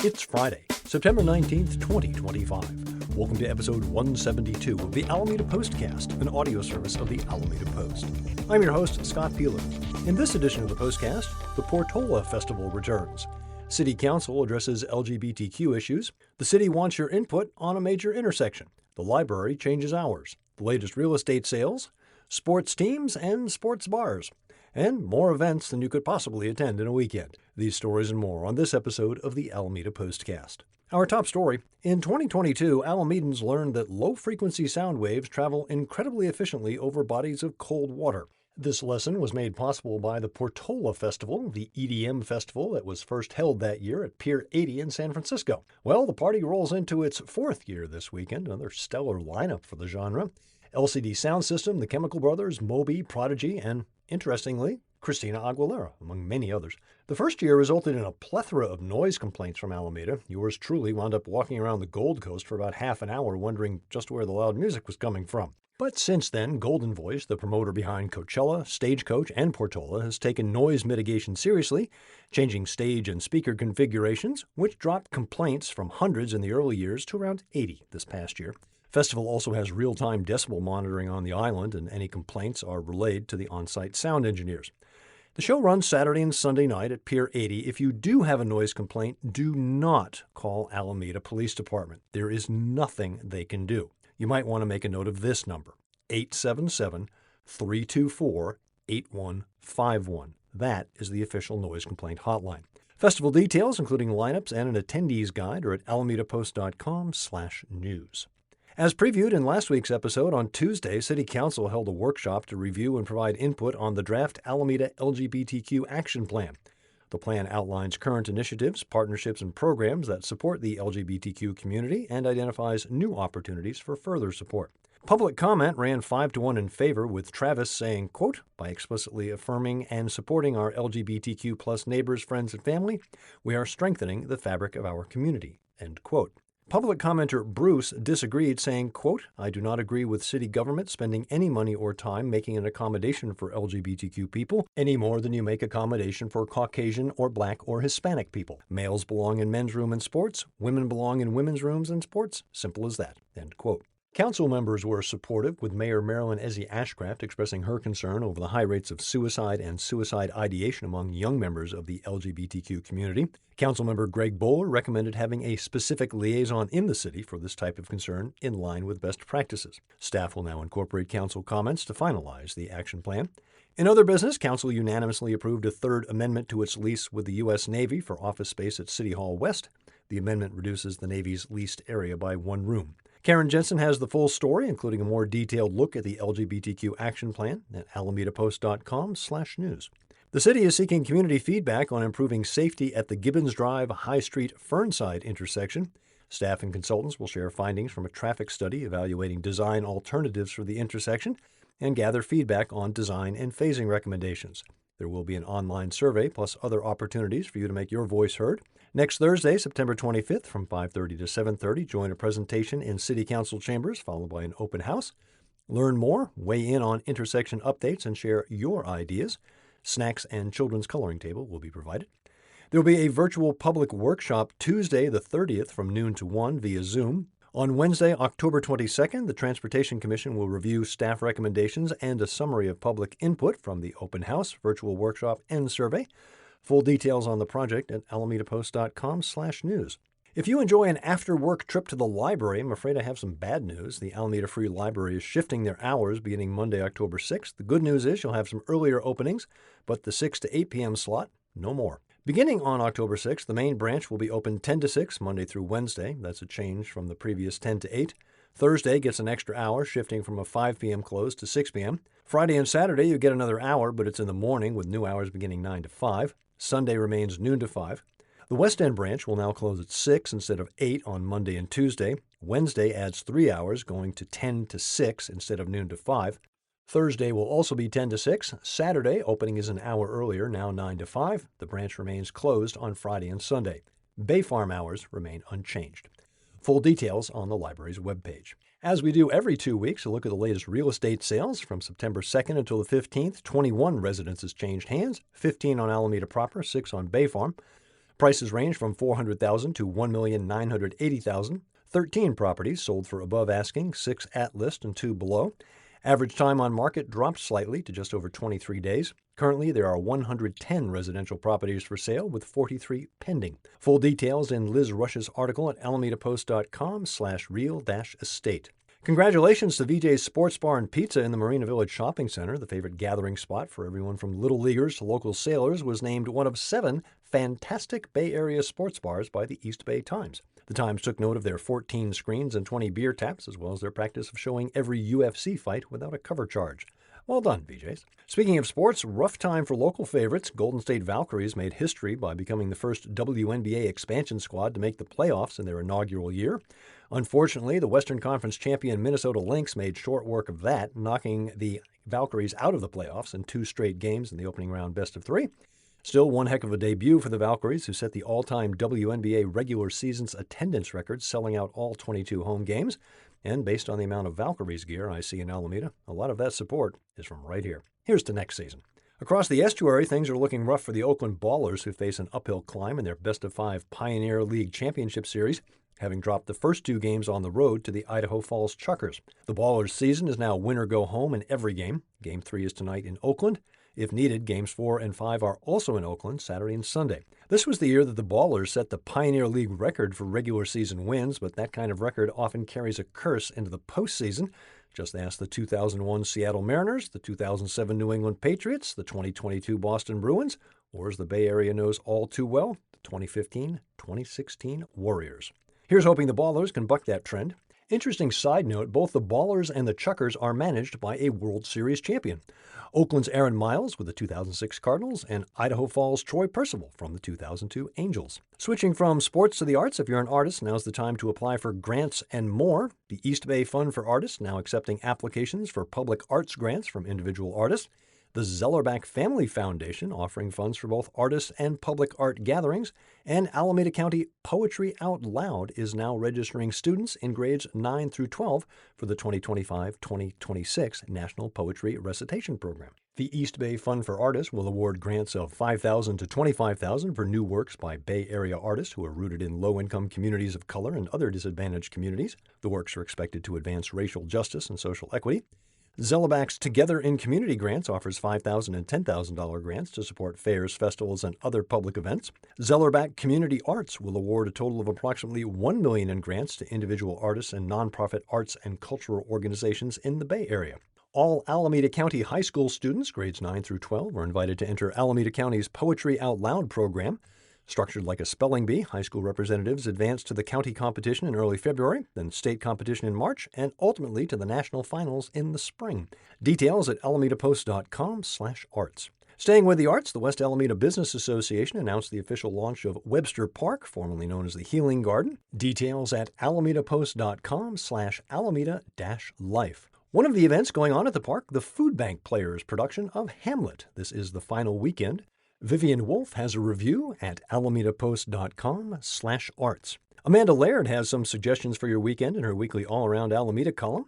It's Friday, September 19th, 2025. Welcome to episode 172 of the Alameda Postcast, an audio service of the Alameda Post. I'm your host, Scott Peeler. In this edition of the Postcast, the Portola Festival returns. City Council addresses LGBTQ issues. The city wants your input on a major intersection. The library changes hours. The latest real estate sales, sports teams, and sports bars. And more events than you could possibly attend in a weekend. These stories and more on this episode of the Alameda Postcast. Our top story. In 2022, Alamedans learned that low-frequency sound waves travel incredibly efficiently over bodies of cold water. This lesson was made possible by the Portola Festival, the EDM festival that was first held that year at Pier 80 in San Francisco. Well, the party rolls into its fourth year this weekend, another stellar lineup for the genre. LCD Soundsystem, The Chemical Brothers, Moby, Prodigy, and, interestingly, Christina Aguilera, among many others. The first year resulted in a plethora of noise complaints from Alameda. Yours truly wound up walking around the Gold Coast for about half an hour wondering just where the loud music was coming from. But since then, Golden Voice, the promoter behind Coachella, Stagecoach, and Portola, has taken noise mitigation seriously, changing stage and speaker configurations, which dropped complaints from hundreds in the early years to around 80 this past year. Festival also has real-time decibel monitoring on the island, and any complaints are relayed to the on-site sound engineers. The show runs Saturday and Sunday night at Pier 80. If you do have a noise complaint, do not call Alameda Police Department. There is nothing they can do. You might want to make a note of this number, 877-324-8151. That is the official noise complaint hotline. Festival details, including lineups and an attendees guide, are at alamedapost.com/news. As previewed in last week's episode, on Tuesday, City Council held a workshop to review and provide input on the draft Alameda LGBTQ Action Plan. The plan outlines current initiatives, partnerships, and programs that support the LGBTQ community and identifies new opportunities for further support. Public comment ran 5-1 in favor, with Travis saying, quote, "By explicitly affirming and supporting our LGBTQ plus neighbors, friends, and family, we are strengthening the fabric of our community," end quote. Public commenter Bruce disagreed, saying, quote, "I do not agree with city government spending any money or time making an accommodation for LGBTQ people any more than you make accommodation for Caucasian or Black or Hispanic people. Males belong in men's room and sports. Women belong in women's rooms and sports. Simple as that," end quote. Council members were supportive, with Mayor Marilyn Ezzy Ashcraft expressing her concern over the high rates of suicide and suicide ideation among young members of the LGBTQ community. Councilmember Greg Bowler recommended having a specific liaison in the city for this type of concern in line with best practices. Staff will now incorporate council comments to finalize the action plan. In other business, Council unanimously approved a third amendment to its lease with the U.S. Navy for office space at City Hall West. The amendment reduces the Navy's leased area by one room. Karen Jensen has the full story, including a more detailed look at the LGBTQ action plan at alamedapost.com/news. The city is seeking community feedback on improving safety at the Gibbons Drive High Street Fernside intersection. Staff and consultants will share findings from a traffic study evaluating design alternatives for the intersection and gather feedback on design and phasing recommendations. There will be an online survey plus other opportunities for you to make your voice heard. Next Thursday, September 25th, from 5:30 to 7:30, join a presentation in City Council chambers, followed by an open house. Learn more, weigh in on intersection updates, and share your ideas. Snacks and children's coloring table will be provided. There will be a virtual public workshop Tuesday, the 30th, from noon to 1 via Zoom. On Wednesday, October 22nd, the Transportation Commission will review staff recommendations and a summary of public input from the open house, virtual workshop, and survey. Full details on the project at alamedapost.com/news. If you enjoy an after-work trip to the library, I'm afraid I have some bad news. The Alameda Free Library is shifting their hours beginning Monday, October 6th. The good news is you'll have some earlier openings, but the 6 to 8 p.m. slot, no more. Beginning on October 6th, the main branch will be open 10 to 6, Monday through Wednesday. That's a change from the previous 10 to 8. Thursday gets an extra hour, shifting from a 5 p.m. close to 6 p.m. Friday and Saturday, you get another hour, but it's in the morning with new hours beginning 9 to 5. Sunday remains noon to 5. The West End branch will now close at 6 instead of 8 on Monday and Tuesday. Wednesday adds 3 hours, going to 10 to 6 instead of noon to 5. Thursday will also be 10 to 6. Saturday, opening is an hour earlier, now 9 to 5. The branch remains closed on Friday and Sunday. Bay Farm hours remain unchanged. Full details on the library's webpage. As we do every 2 weeks, a look at the latest real estate sales from September 2nd until the 15th. 21 residences changed hands, 15 on Alameda proper, 6 on Bay Farm. Prices range from $400,000 to $1,980,000. 13 properties sold for above asking, 6 at list and 2 below. Average time on market dropped slightly to just over 23 days. Currently, there are 110 residential properties for sale with 43 pending. Full details in Liz Rush's article at alamedapost.com/real-estate. Congratulations to VJ's Sports Bar and Pizza in the Marina Village Shopping Center. The favorite gathering spot for everyone from little leaguers to local sailors was named one of 7 fantastic Bay Area sports bars by the East Bay Times. The Times took note of their 14 screens and 20 beer taps, as well as their practice of showing every UFC fight without a cover charge. Well done, VJs. Speaking of sports, rough time for local favorites. Golden State Valkyries made history by becoming the first WNBA expansion squad to make the playoffs in their inaugural year. Unfortunately, the Western Conference champion Minnesota Lynx made short work of that, knocking the Valkyries out of the playoffs in 2 straight games in the opening round best of 3. Still one heck of a debut for the Valkyries, who set the all-time WNBA regular season's attendance record, selling out all 22 home games. And based on the amount of Valkyries gear I see in Alameda, a lot of that support is from right here. Here's to next season. Across the estuary, things are looking rough for the Oakland Ballers, who face an uphill climb in their best-of-5 Pioneer League Championship Series, having dropped the first 2 games on the road to the Idaho Falls Chuckers. The Ballers' season is now win or go home in every game. Game 3 is tonight in Oakland. If needed, Games 4 and 5 are also in Oakland Saturday and Sunday. This was the year that the Ballers set the Pioneer League record for regular season wins, but that kind of record often carries a curse into the postseason. Just ask the 2001 Seattle Mariners, the 2007 New England Patriots, the 2022 Boston Bruins, or as the Bay Area knows all too well, the 2015-2016 Warriors. Here's hoping the Ballers can buck that trend. Interesting side note, both the Ballers and the Chuckers are managed by a World Series champion. Oakland's Aaron Miles with the 2006 Cardinals, and Idaho Falls' Troy Percival from the 2002 Angels. Switching from sports to the arts, if you're an artist, now's the time to apply for grants and more. The East Bay Fund for Artists now accepting applications for public arts grants from individual artists. The Zellerbach Family Foundation offering funds for both artists and public art gatherings, and Alameda County Poetry Out Loud is now registering students in grades 9 through 12 for the 2025-2026 National Poetry Recitation Program. The East Bay Fund for Artists will award grants of $5,000 to $25,000 for new works by Bay Area artists who are rooted in low-income communities of color and other disadvantaged communities. The works are expected to advance racial justice and social equity. Zellerbach's Together in Community Grants offers $5,000 and $10,000 grants to support fairs, festivals, and other public events. Zellerbach Community Arts will award a total of approximately $1 million in grants to individual artists and nonprofit arts and cultural organizations in the Bay Area. All Alameda County high school students, grades 9 through 12, are invited to enter Alameda County's Poetry Out Loud program. Structured like a spelling bee, high school representatives advance to the county competition in early February, then state competition in March, and ultimately to the national finals in the spring. Details at alamedapost.com/arts. Staying with the arts, the West Alameda Business Association announced the official launch of Webster Park, formerly known as the Healing Garden. Details at alamedapost.com/alameda-life. One of the events going on at the park, the Food Bank Players production of Hamlet. This is the final weekend. Vivian Wolf has a review at alamedapost.com/arts. Amanda Laird has some suggestions for your weekend in her weekly all-around Alameda column.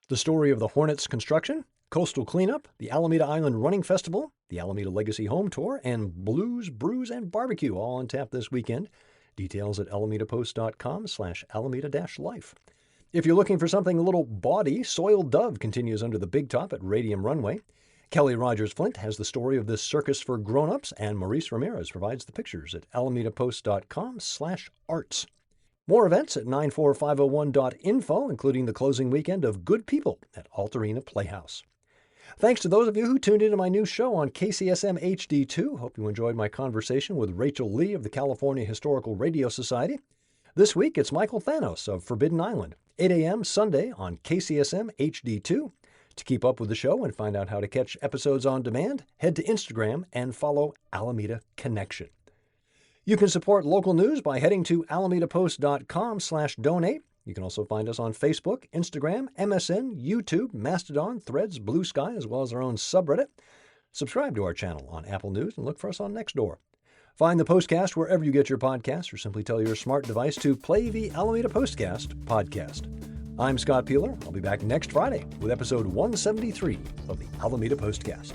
The story of the Hornets construction, coastal cleanup, the Alameda Island Running Festival, the Alameda Legacy Home Tour, and Blues, Brews, and Barbecue all on tap this weekend. Details at alamedapost.com/alameda-life. If you're looking for something a little bawdy, Soiled Dove continues under the big top at Radium Runway. Kelly Rogers Flint has the story of this circus for grown-ups, and Maurice Ramirez provides the pictures at alamedapost.com/arts. More events at 94501.info, including the closing weekend of Good People at Altarena Playhouse. Thanks to those of you who tuned into my new show on KCSM HD2. Hope you enjoyed my conversation with Rachel Lee of the California Historical Radio Society. This week, it's Michael Thanos of Forbidden Island, 8 a.m. Sunday on KCSM HD2. To keep up with the show and find out how to catch episodes on demand, head to Instagram and follow Alameda Connection. You can support local news by heading to alamedapost.com/donate. You can also find us on Facebook, Instagram, MSN, YouTube, Mastodon, Threads, Blue Sky, as well as our own subreddit. Subscribe to our channel on Apple News and look for us on Nextdoor. Find the Postcast wherever you get your podcasts, or simply tell your smart device to play the Alameda Postcast podcast. I'm Scott Peeler. I'll be back next Friday with episode 173 of the Alameda Postcast.